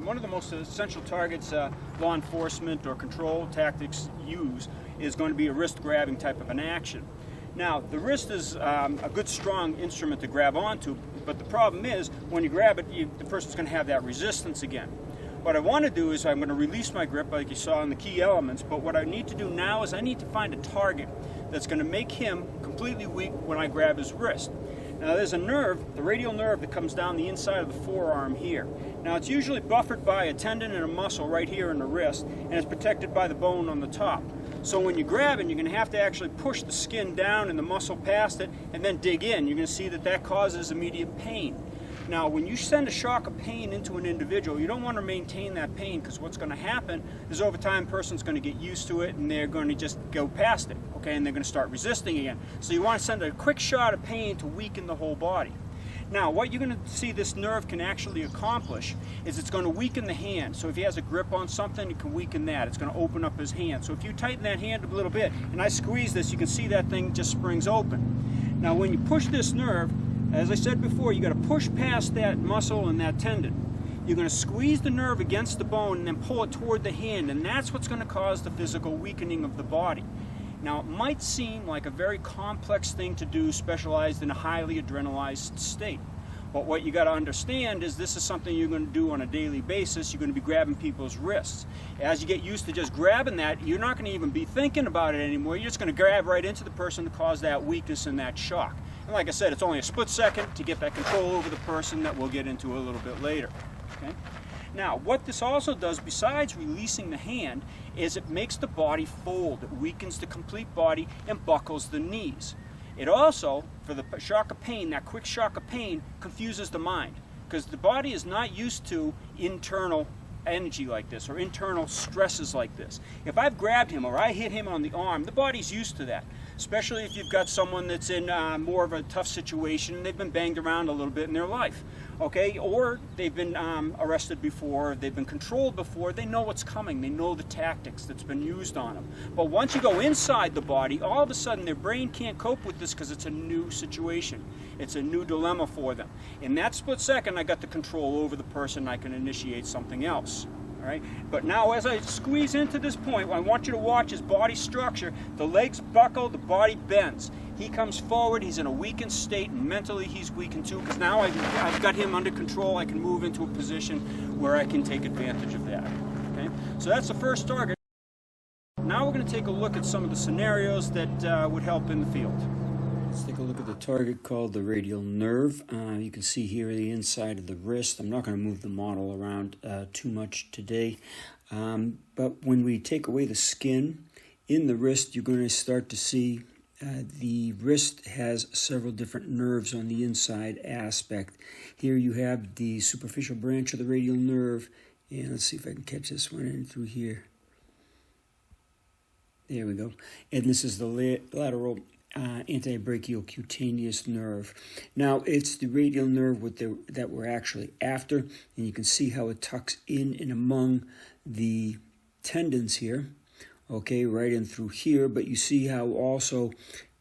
One of the most essential targets law enforcement or control tactics use is going to be a wrist grabbing type of an action. Now, the wrist is a good strong instrument to grab onto, but the problem is when you grab it, the person's going to have that resistance again. What I want to do is I'm going to release my grip like you saw in the key elements, but what I need to do now is I need to find a target that's going to make him completely weak when I grab his wrist. Now there's a nerve, the radial nerve, that comes down the inside of the forearm here. Now it's usually buffered by a tendon and a muscle right here in the wrist, and it's protected by the bone on the top. So when you grab it, you're going to have to actually push the skin down and the muscle past it, and then dig in. You're going to see that that causes immediate pain. Now, when you send a shock of pain into an individual, you don't want to maintain that pain, because what's going to happen is over time, a person's going to get used to it and they're going to just go past it, okay, and they're going to start resisting again. So you want to send a quick shot of pain to weaken the whole body. Now, what you're going to see this nerve can actually accomplish is it's going to weaken the hand. So if he has a grip on something, it can weaken that. It's going to open up his hand. So if you tighten that hand a little bit, and I squeeze this, you can see that thing just springs open. Now, when you push this nerve, as I said before, you got to push past that muscle and that tendon. You're going to squeeze the nerve against the bone and then pull it toward the hand, and that's what's going to cause the physical weakening of the body. Now, it might seem like a very complex thing to do, specialized in a highly adrenalized state. But what you got to understand is this is something you're going to do on a daily basis. You're going to be grabbing people's wrists. As you get used to just grabbing that, you're not going to even be thinking about it anymore. You're just going to grab right into the person to cause that weakness and that shock. And like I said, it's only a split second to get that control over the person that we'll get into a little bit later. Okay? Now, what this also does, besides releasing the hand, is it makes the body fold. It weakens the complete body and buckles the knees. It also, for the shock of pain, that quick shock of pain, confuses the mind, because the body is not used to internal energy like this or internal stresses like this. If I've grabbed him or I hit him on the arm, the body's used to that, especially if you've got someone that's in more of a tough situation and they've been banged around a little bit in their life, okay, or they've been arrested before, they've been controlled before. They know what's coming, they know the tactics that's been used on them. But once you go inside the body, all of a sudden their brain can't cope with this because it's a new situation. It's a new dilemma for them. In that split second, I got the control over the person. I can initiate something else. All right? But now as I squeeze into this point, I want you to watch his body structure. The legs buckle, the body bends. He comes forward, he's in a weakened state, and mentally he's weakened too, because now I've got him under control. I can move into a position where I can take advantage of that. Okay? So that's the first target. Now we're going to take a look at some of the scenarios that would help in the field. Let's take a look at the target called the radial nerve. You can see here the inside of the wrist. I'm not going to move the model around too much today. But when we take away the skin in the wrist, you're going to start to see the wrist has several different nerves on the inside aspect. Here you have the superficial branch of the radial nerve. And let's see if I can catch this one in through here. There we go. And this is the lateral antebrachial cutaneous nerve. Now, it's the radial nerve that we're actually after, and you can see how it tucks in and among the tendons here, okay, right in through here, but you see how also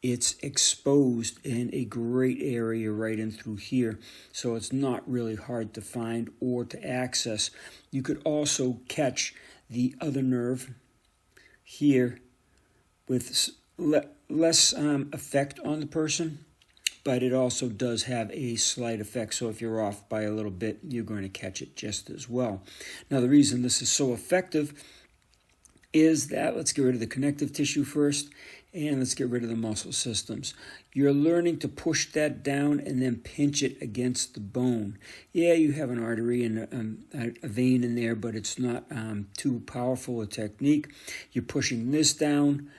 it's exposed in a great area right in through here, so it's not really hard to find or to access. You could also catch the other nerve here with less effect on the person, but it also does have a slight effect. So if you're off by a little bit, you're going to catch it just as well. Now, the reason this is so effective is that, let's get rid of the connective tissue first, and let's get rid of the muscle systems. You're learning to push that down and then pinch it against the bone. Yeah, you have an artery and a vein in there, but it's not too powerful a technique. You're pushing this down.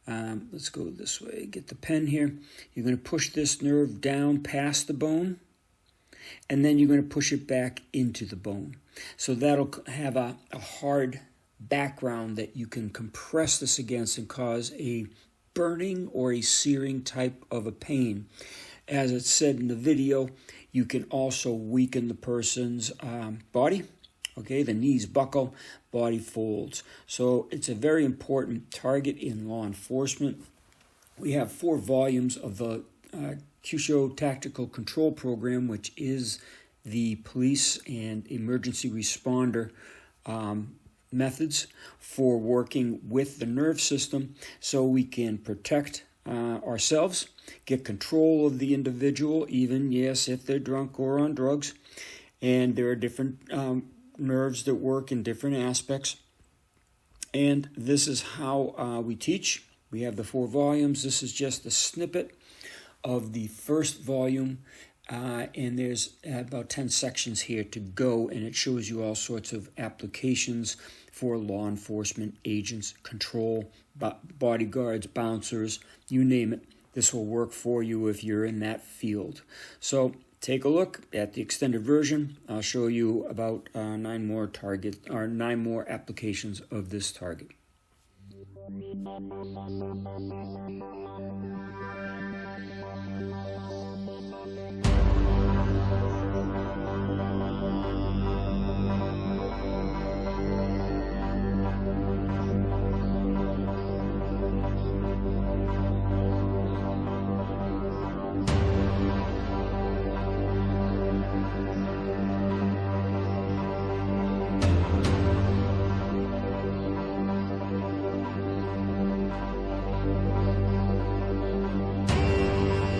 Let's go this way, get the pen here. You're going to push this nerve down past the bone, and then you're going to push it back into the bone. So that'll have a hard background that you can compress this against and cause a burning or a searing type of a pain. As it said in the video, you can also weaken the person's body. Okay, the knees buckle, body folds. So it's a very important target in law enforcement. We have 4 volumes of the Kyusho Tactical Control Program, which is the police and emergency responder methods for working with the nerve system so we can protect ourselves, get control of the individual, even, yes, if they're drunk or on drugs. And there are different nerves that work in different aspects. And this is how we teach. We have the 4 volumes. This is just a snippet of the first volume. And there's about 10 sections here to go, and it shows you all sorts of applications for law enforcement agents, control, bodyguards, bouncers, you name it. This will work for you if you're in that field. So take a look at the extended version. I'll show you about 9 more applications of this target.